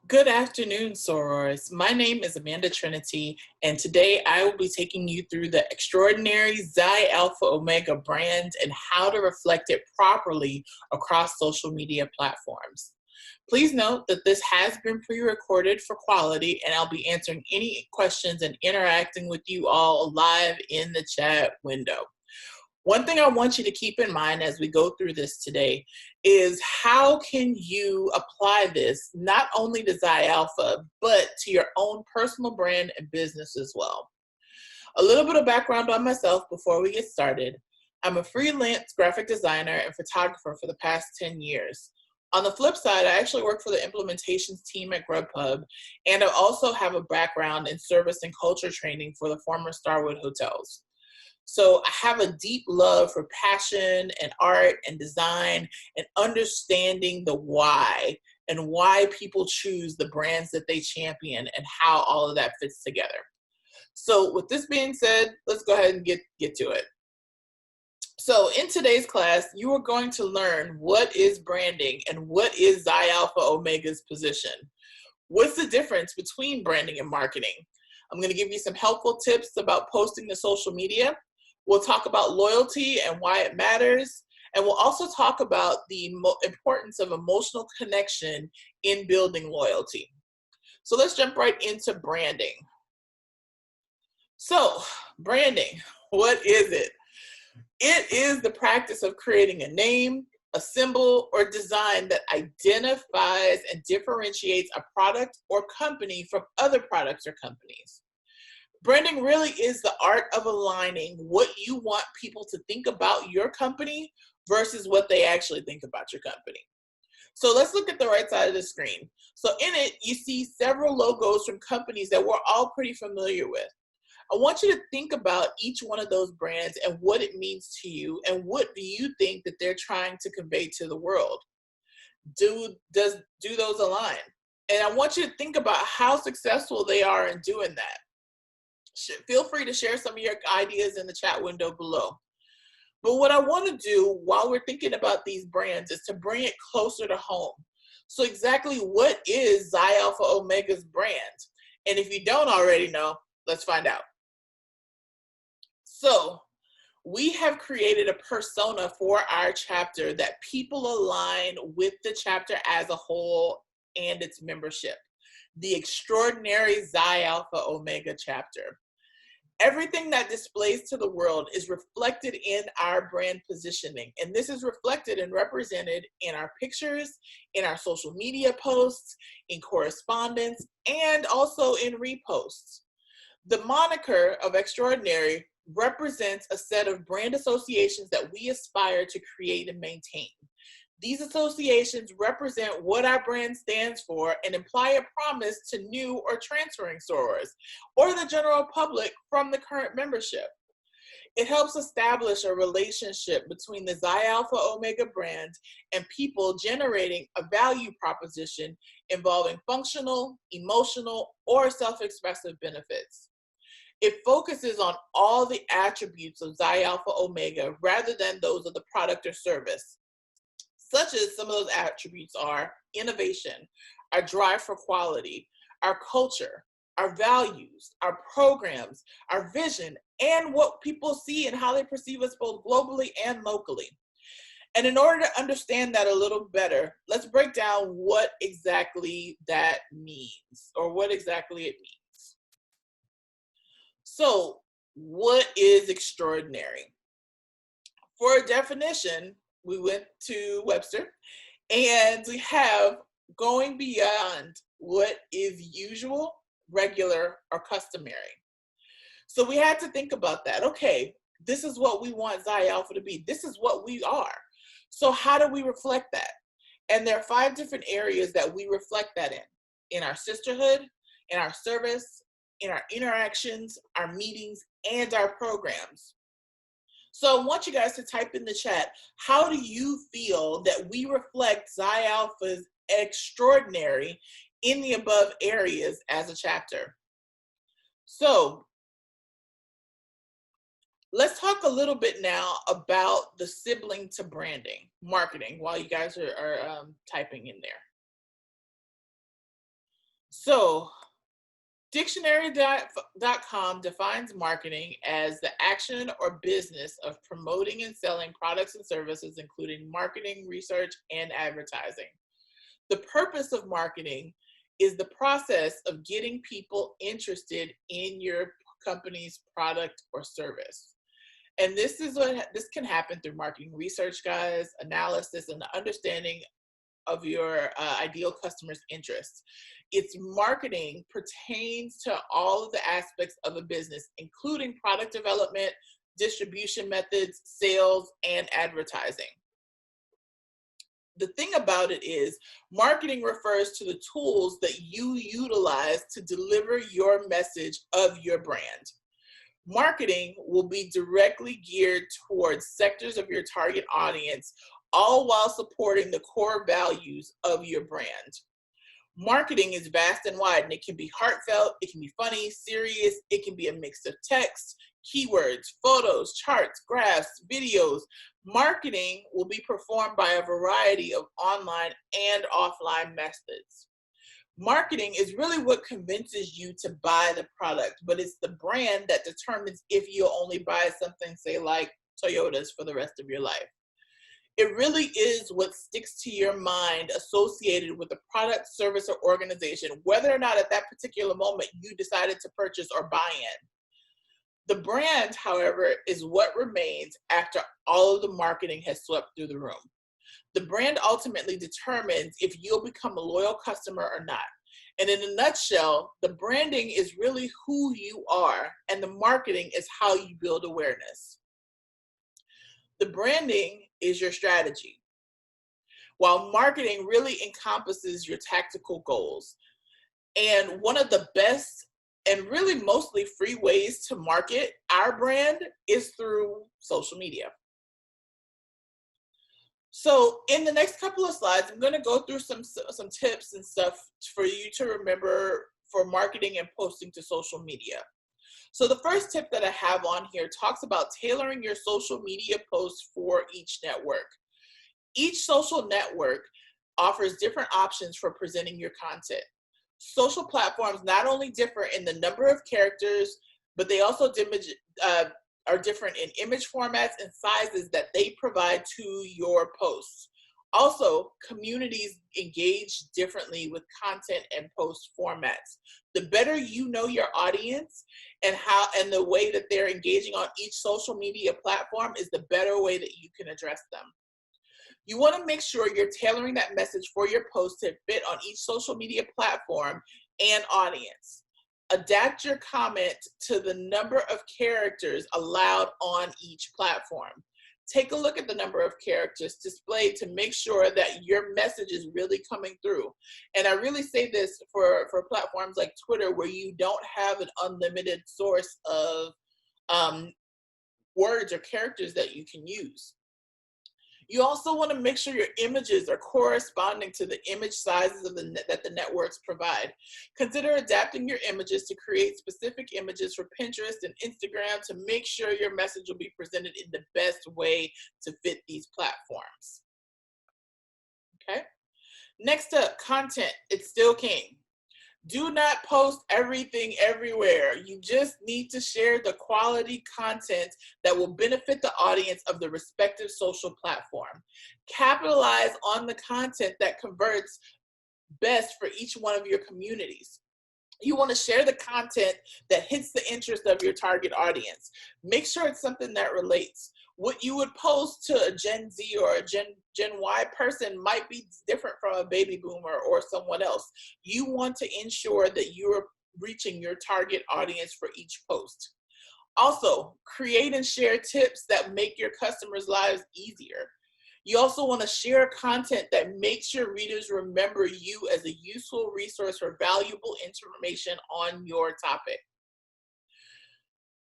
Good afternoon, sorors. My name is Amanda Trinity, and today I will be taking you through the extraordinary Xi Alpha Omega brand and how to reflect it properly across social media platforms. Please note that this has been pre-recorded for quality, and I'll be answering any questions and interacting with you all live in the chat window. One thing I want you to keep in mind as we go through this today is how can you apply this not only to Xi Alpha, but to your own personal brand and business as well. A little bit of background on myself before we get started. I'm a freelance graphic designer and photographer for the past 10 years. On the flip side, I actually work for the implementations team at Grubhub, and I also have a background in service and culture training for the former Starwood hotels. So I have a deep love for passion and art and design and understanding the why and why people choose the brands that they champion and how all of that fits together. So with this being said, let's go ahead and get to it. So in today's class, you are going to learn what is branding and what is Xi Alpha Omega's position. What's the difference between branding and marketing? I'm going to give you some helpful tips about posting to social media. We'll talk about loyalty and why it matters. And we'll also talk about the importance of emotional connection in building loyalty. So let's jump right into branding. So branding, what is it? It is the practice of creating a name, a symbol, or design that identifies and differentiates a product or company from other products or companies. Branding really is the art of aligning what you want people to think about your company versus what they actually think about your company. So let's look at the right side of the screen. So in it, you see several logos from companies that we're all pretty familiar with. I want you to think about each one of those brands and what it means to you and what do you think that they're trying to convey to the world. Do those align? And I want you to think about how successful they are in doing that. Feel free to share some of your ideas in the chat window below. But what I want to do while we're thinking about these brands is to bring it closer to home. So exactly what is Xi Alpha Omega's brand? And if you don't already know, let's find out. So we have created a persona for our chapter that people align with the chapter as a whole and its membership. The extraordinary Xi Alpha Omega chapter. Everything that displays to the world is reflected in our brand positioning. And this is reflected and represented in our pictures, in our social media posts, in correspondence, and also in reposts. The moniker of extraordinary represents a set of brand associations that we aspire to create and maintain. These associations represent what our brand stands for and imply a promise to new or transferring sorors or the general public from the current membership. It helps establish a relationship between the Xi Alpha Omega brand and people, generating a value proposition involving functional, emotional, or self-expressive benefits. It focuses on all the attributes of Xi Alpha Omega rather than those of the product or service. Such as some of those attributes are innovation, our drive for quality, our culture, our values, our programs, our vision, and what people see and how they perceive us both globally and locally. And in order to understand that a little better, let's break down what exactly that means or what exactly it means. So, what is extraordinary? For a definition, we went to Webster, and we have going beyond what is usual, regular, or customary. So we had to think about that. Okay, this is what we want Xi Alpha to be. This is what we are. So how do we reflect that? And there are 5 different areas that we reflect that in our sisterhood, in our service, in our interactions, our meetings, and our programs. So I want you guys to type in the chat, how do you feel that we reflect Xi Alpha's extraordinary in the above areas as a chapter? So let's talk a little bit now about the sibling to branding, marketing, while you guys are typing in there. So, Dictionary.com defines marketing as the action or business of promoting and selling products and services, including marketing, research, and advertising. The purpose of marketing is the process of getting people interested in your company's product or service. And this can happen through marketing research, guys, analysis, and the understanding of your ideal customer's interests. Its marketing pertains to all of the aspects of a business, including product development, distribution methods, sales, and advertising. The thing about it is, marketing refers to the tools that you utilize to deliver your message of your brand. Marketing will be directly geared towards sectors of your target audience, all while supporting the core values of your brand. Marketing is vast and wide, and it can be heartfelt, it can be funny, serious, it can be a mix of text, keywords, photos, charts, graphs, videos. Marketing will be performed by a variety of online and offline methods. Marketing is really what convinces you to buy the product, but it's the brand that determines if you'll only buy something, say like Toyotas, for the rest of your life. It really is what sticks to your mind associated with the product, service, or organization, whether or not at that particular moment you decided to purchase or buy in. The brand, however, is what remains after all of the marketing has swept through the room. The brand ultimately determines if you'll become a loyal customer or not. And in a nutshell, the branding is really who you are, and the marketing is how you build awareness. The branding is your strategy, while marketing really encompasses your tactical goals. And one of the best and really mostly free ways to market our brand is through social media. So in the next couple of slides, I'm going to go through some tips and stuff for you to remember for marketing and posting to social media. So the first tip that I have on here talks about tailoring your social media posts for each network. Each social network offers different options for presenting your content. Social platforms not only differ in the number of characters, but they also are different in image formats and sizes that they provide to your posts. Also, communities engage differently with content and post formats. The better you know your audience and the way that they're engaging on each social media platform is the better way that you can address them. You want to make sure you're tailoring that message for your post to fit on each social media platform and audience. Adapt your comment to the number of characters allowed on each platform. Take a look at the number of characters displayed to make sure that your message is really coming through. And I really say this for platforms like Twitter, where you don't have an unlimited source of words or characters that you can use. You also want to make sure your images are corresponding to the image sizes that the networks provide. Consider adapting your images to create specific images for Pinterest and Instagram to make sure your message will be presented in the best way to fit these platforms. Okay. Next up, content. It's still king. Do not post everything everywhere. You just need to share the quality content that will benefit the audience of the respective social platform. Capitalize on the content that converts best for each one of your communities. You want to share the content that hits the interest of your target audience. Make sure it's something that relates. What you would post to a Gen Z or a Gen Y person might be different from a baby boomer or someone else. You want to ensure that you're reaching your target audience for each post. Also, create and share tips that make your customers' lives easier. You also want to share content that makes your readers remember you as a useful resource for valuable information on your topic.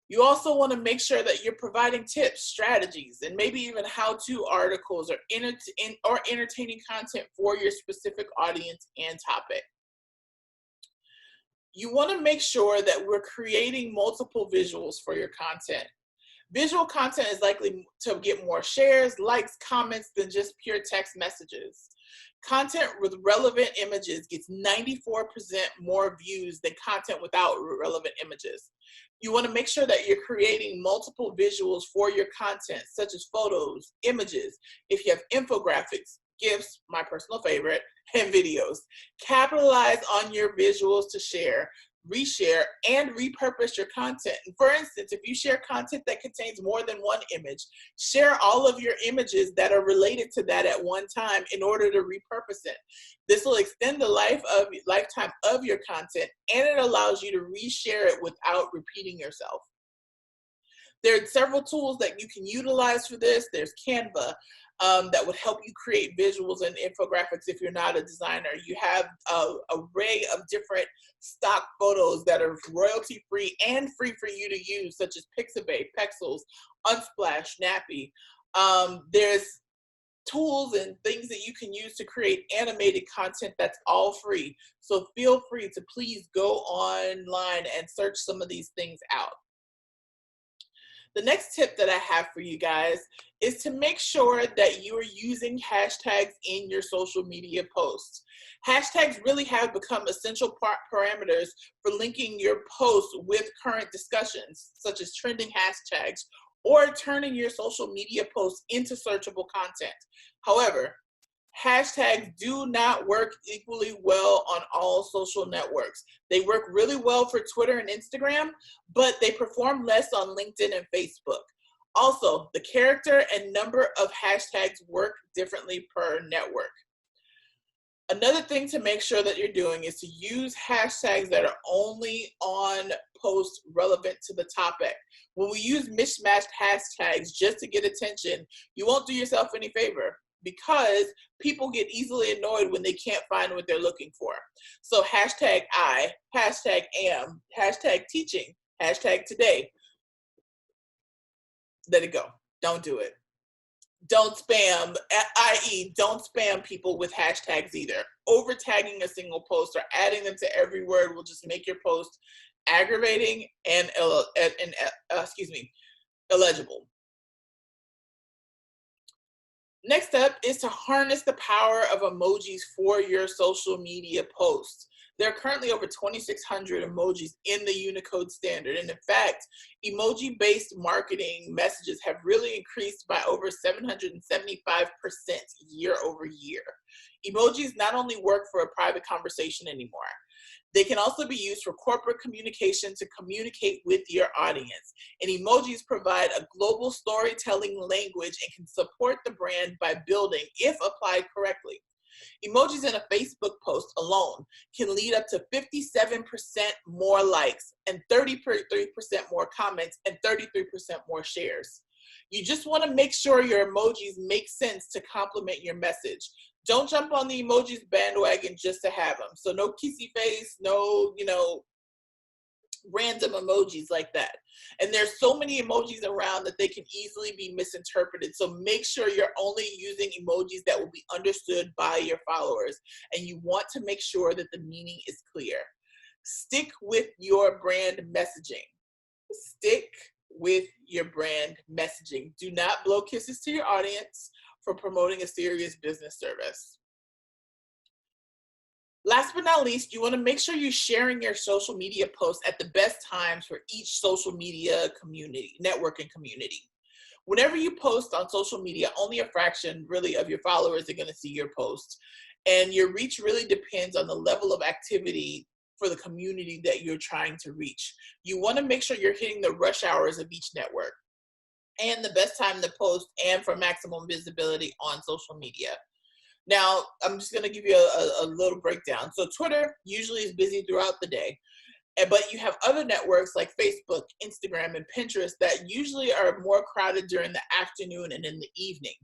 You also want to make sure that you're providing tips, strategies, and maybe even how-to articles or entertaining content for your specific audience and topic. You want to make sure that we're creating multiple visuals for your content. Visual content is likely to get more shares, likes, comments than just pure text messages. Content with relevant images gets 94% more views than content without relevant images. You want to make sure that you're creating multiple visuals for your content, such as photos, images, if you have infographics, GIFs, my personal favorite, and videos. Capitalize on your visuals to share, reshare, and repurpose your content. For instance, if you share content that contains more than one image, share all of your images that are related to that at one time in order to repurpose it. This will extend the lifetime of your content, and it allows you to reshare it without repeating yourself. There are several tools that you can utilize for this. There's Canva, that would help you create visuals and infographics if you're not a designer. You have an array of different stock photos that are royalty free and free for you to use, such as Pixabay, Pexels, Unsplash, Nappy. There's tools and things that you can use to create animated content that's all free. So feel free to please go online and search some of these things out. The next tip that I have for you guys is to make sure that you are using hashtags in your social media posts. Hashtags really have become essential parameters for linking your posts with current discussions, such as trending hashtags, or turning your social media posts into searchable content. However, hashtags do not work equally well on all social networks. They work really well for Twitter and Instagram, but they perform less on LinkedIn and Facebook. Also, the character and number of hashtags work differently per network. Another thing to make sure that you're doing is to use hashtags that are only on posts relevant to the topic. When we use mismatched hashtags just to get attention, you won't do yourself any favor, because people get easily annoyed when they can't find what they're looking for. So hashtag I, hashtag am, hashtag teaching, hashtag today. Let it go. Don't do it. Don't spam, i.e. don't spam people with hashtags either. Over tagging a single post or adding them to every word will just make your post aggravating and illegible. Next up is to harness the power of emojis for your social media posts. There are currently over 2,600 emojis in the Unicode standard. And in fact, emoji-based marketing messages have really increased by over 775% year over year. Emojis not only work for a private conversation anymore, they can also be used for corporate communication to communicate with your audience. And emojis provide a global storytelling language and can support the brand by building, if applied correctly. Emojis in a Facebook post alone can lead up to 57% more likes and 33% more comments and 33% more shares. You just want to make sure your emojis make sense to complement your message. Don't jump on the emojis bandwagon just to have them. So no kissy face, no, random emojis like that. And there's so many emojis around that they can easily be misinterpreted. So make sure you're only using emojis that will be understood by your followers. And you want to make sure that the meaning is clear. Stick with your brand messaging. Stick with your brand messaging. Do not blow kisses to your audience for promoting a serious business service. Last but not least, you want to make sure you're sharing your social media posts at the best times for each social media community, networking community. Whenever you post on social media, only a fraction really of your followers are going to see your post. And your reach really depends on the level of activity for the community that you're trying to reach. You want to make sure you're hitting the rush hours of each network and the best time to post and for maximum visibility on social media. Now, I'm just going to give you a little breakdown. So Twitter usually is busy throughout the day, but you have other networks like Facebook, Instagram, and Pinterest that usually are more crowded during the afternoon and in the evening.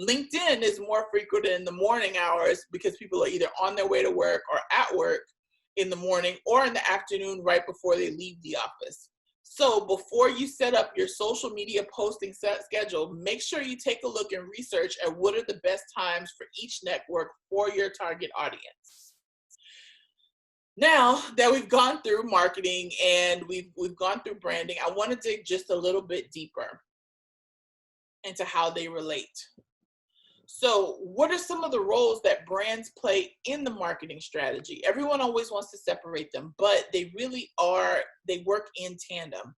LinkedIn is more frequent in the morning hours because people are either on their way to work or at work in the morning or in the afternoon right before they leave the office. So before you set up your social media posting schedule, make sure you take a look and research at what are the best times for each network for your target audience. Now that we've gone through marketing and we've gone through branding, I want to dig just a little bit deeper into how they relate. So what are some of the roles that brands play in the marketing strategy? Everyone always wants to separate them, but they really are, they work in tandem.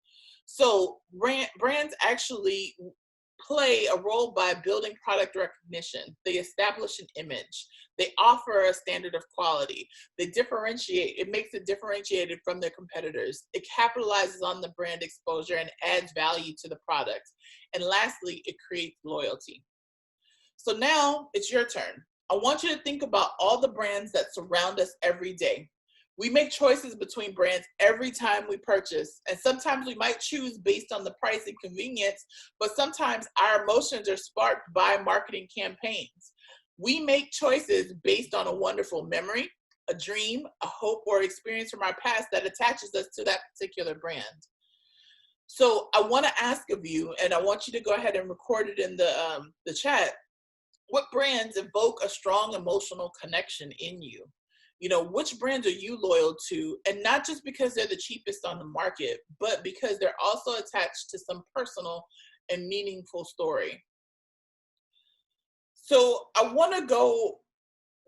So brands actually play a role by building product recognition. They establish an image. They offer a standard of quality. They differentiate. It makes it differentiated from their competitors. It capitalizes on the brand exposure and adds value to the product. And lastly, it creates loyalty. So now it's your turn. I want you to think about all the brands that surround us every day. We make choices between brands every time we purchase, and sometimes we might choose based on the price and convenience, but sometimes our emotions are sparked by marketing campaigns. We make choices based on a wonderful memory, a dream, a hope, or experience from our past that attaches us to that particular brand. So I want to ask of you, and I want you to go ahead and record it in the chat. What brands evoke a strong emotional connection in you? You know, which brands are you loyal to? And not just because they're the cheapest on the market, but because they're also attached to some personal and meaningful story. So I want to go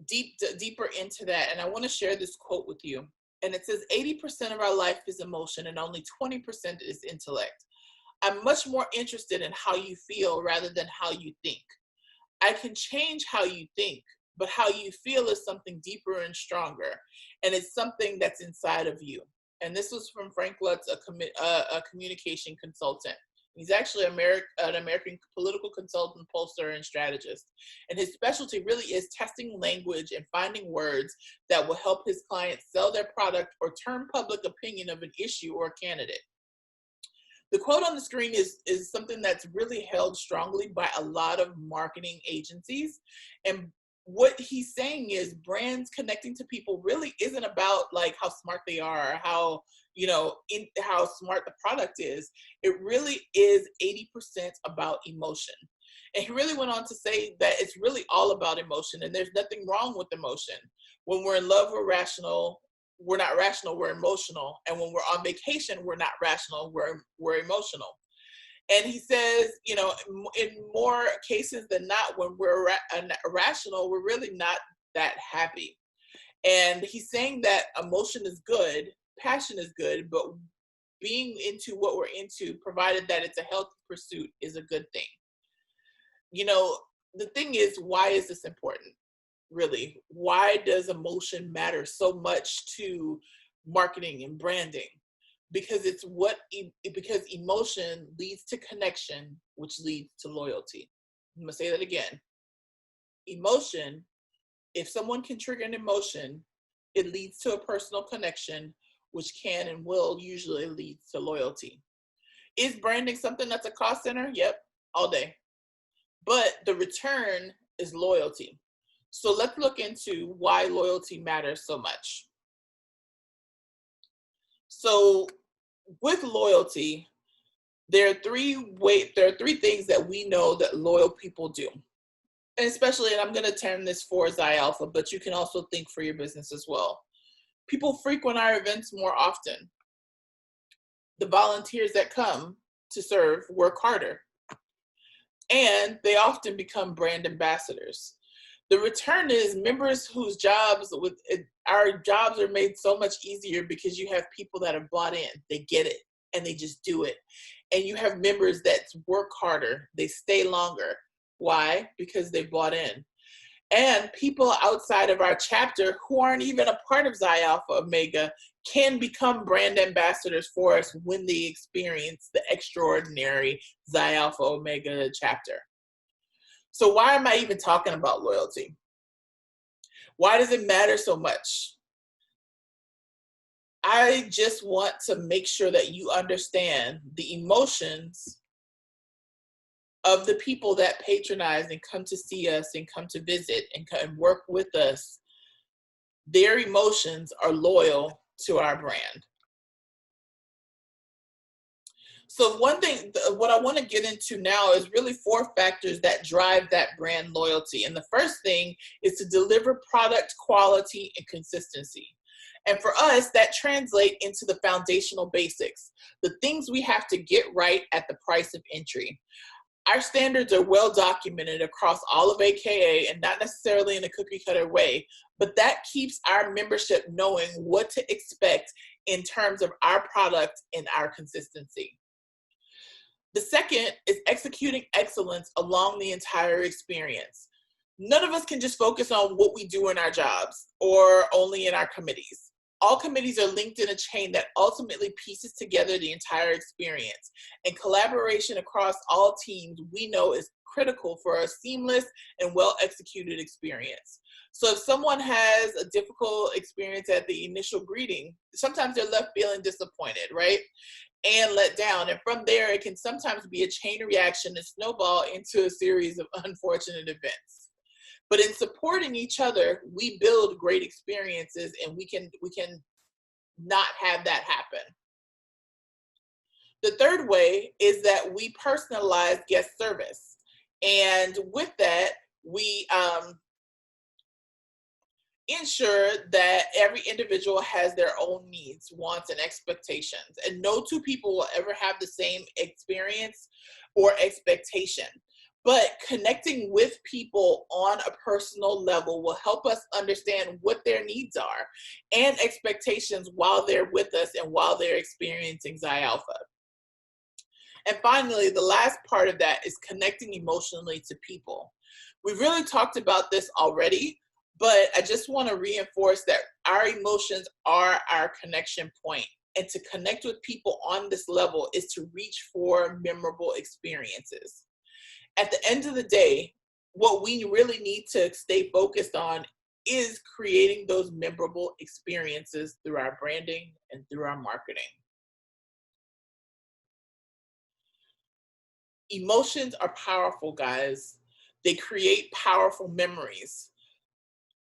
deeper into that, and I want to share this quote with you. And it says, 80% of our life is emotion and only 20% is intellect. I'm much more interested in how you feel rather than how you think. I can change how you think, but how you feel is something deeper and stronger. And it's something that's inside of you. And this was from Frank Lutz, a communication consultant. He's actually an American political consultant, pollster, and strategist. And his specialty really is testing language and finding words that will help his clients sell their product or turn public opinion of an issue or a candidate. The quote on the screen is something that's really held strongly by a lot of marketing agencies. And what he's saying is brands connecting to people really isn't about like how smart they are or how, how smart the product is. It really is 80% about emotion. And he really went on to say that it's really all about emotion, and there's nothing wrong with emotion. When we're in love, we're not rational, we're emotional. And when we're on vacation, we're not rational, we're emotional. And he says, in more cases than not, when we're irrational, we're really not that happy. And he's saying that emotion is good, passion is good, but being into what we're into, provided that it's a healthy pursuit, is a good thing. The thing is, why is this important? Really, why does emotion matter so much to marketing and branding? Because because emotion leads to connection, which leads to loyalty. I'm gonna say that again. Emotion, if someone can trigger an emotion, it leads to a personal connection, which can and will usually lead to loyalty. Is branding something that's a cost center? Yep, all day. But the return is loyalty. So let's look into why loyalty matters so much. So with loyalty, there are three things that we know that loyal people do. And especially, and I'm going to term this for Xi Alpha, but you can also think for your business as well. People frequent our events more often. The volunteers that come to serve work harder. And they often become brand ambassadors. The return is members whose our jobs are made so much easier because you have people that have bought in. They get it and they just do it. And you have members that work harder. They stay longer. Why? Because they bought in. And people outside of our chapter who aren't even a part of Xi Alpha Omega can become brand ambassadors for us when they experience the extraordinary Xi Alpha Omega chapter. So why am I even talking about loyalty? Why does it matter so much? I just want to make sure that you understand the emotions of the people that patronize and come to see us and come to visit and work with us. Their emotions are loyal to our brand. So one thing, what I want to get into now is really 4 factors that drive that brand loyalty. And the first thing is to deliver product quality and consistency. And for us, that translates into the foundational basics, the things we have to get right at the price of entry. Our standards are well documented across all of AKA, and not necessarily in a cookie cutter way, but that keeps our membership knowing what to expect in terms of our product and our consistency. The second is executing excellence along the entire experience. None of us can just focus on what we do in our jobs or only in our committees. All committees are linked in a chain that ultimately pieces together the entire experience. And collaboration across all teams we know is critical for a seamless and well-executed experience. So if someone has a difficult experience at the initial greeting, sometimes they're left feeling disappointed, right? And let down. And from there, it can sometimes be a chain reaction and snowball into a series of unfortunate events. But in supporting each other, we build great experiences, and we can not have that happen. The third way is that we personalize guest service. And with that, we ensure that every individual has their own needs, wants, and expectations. And no two people will ever have the same experience or expectation. But connecting with people on a personal level will help us understand what their needs are and expectations while they're with us and while they're experiencing Xi Alpha. And finally, the last part of that is connecting emotionally to people. We've really talked about this already, but I just want to reinforce that our emotions are our connection point. And to connect with people on this level is to reach for memorable experiences. At the end of the day, what we really need to stay focused on is creating those memorable experiences through our branding and through our marketing. Emotions are powerful, guys. They create powerful memories.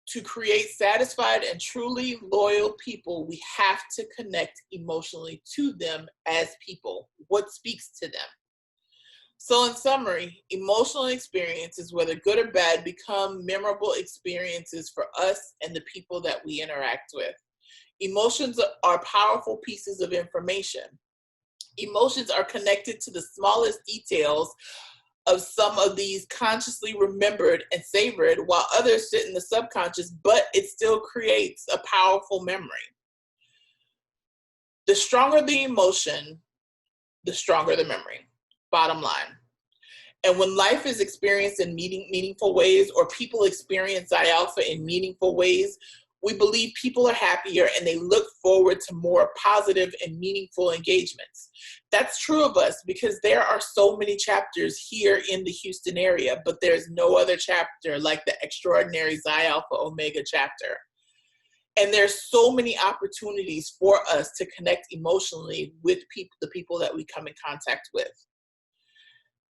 To create satisfied and truly loyal people, we have to connect emotionally to them as people. What speaks to them? So in summary, emotional experiences, whether good or bad, become memorable experiences for us and the people that we interact with. Emotions are powerful pieces of information. Emotions are connected to the smallest details of some of these consciously remembered and savored, while others sit in the subconscious, but it still creates a powerful memory. The stronger the emotion, the stronger the memory, bottom line. And when life is experienced in meaningful ways, or people experience Xi Alpha in meaningful ways, we believe people are happier and they look forward to more positive and meaningful engagements. That's true of us because there are so many chapters here in the Houston area, but there's no other chapter like the Extraordinary Xi Alpha Omega chapter. And there's so many opportunities for us to connect emotionally with the people that we come in contact with.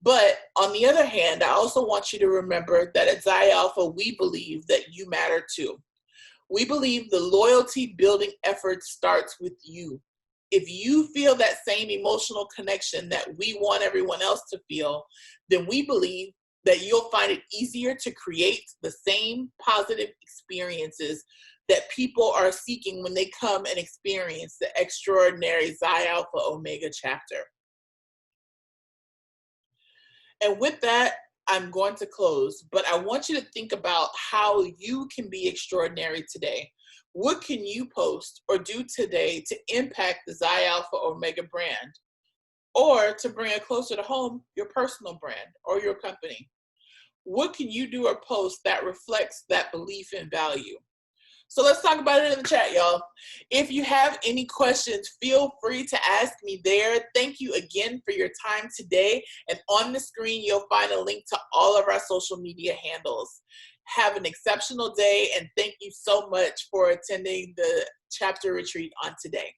But on the other hand, I also want you to remember that at Xi Alpha, we believe that you matter too. We believe the loyalty building effort starts with you. If you feel that same emotional connection that we want everyone else to feel, then we believe that you'll find it easier to create the same positive experiences that people are seeking when they come and experience the Extraordinary Xi Alpha Omega chapter. And with that, I'm going to close, but I want you to think about how you can be extraordinary today. What can you post or do today to impact the Xi Alpha Omega brand, or to bring it closer to home, your personal brand or your company? What can you do or post that reflects that belief and value? So let's talk about it in the chat, y'all. If you have any questions, feel free to ask me there. Thank you again for your time today. And on the screen, you'll find a link to all of our social media handles. Have an exceptional day, and thank you so much for attending the chapter retreat on today.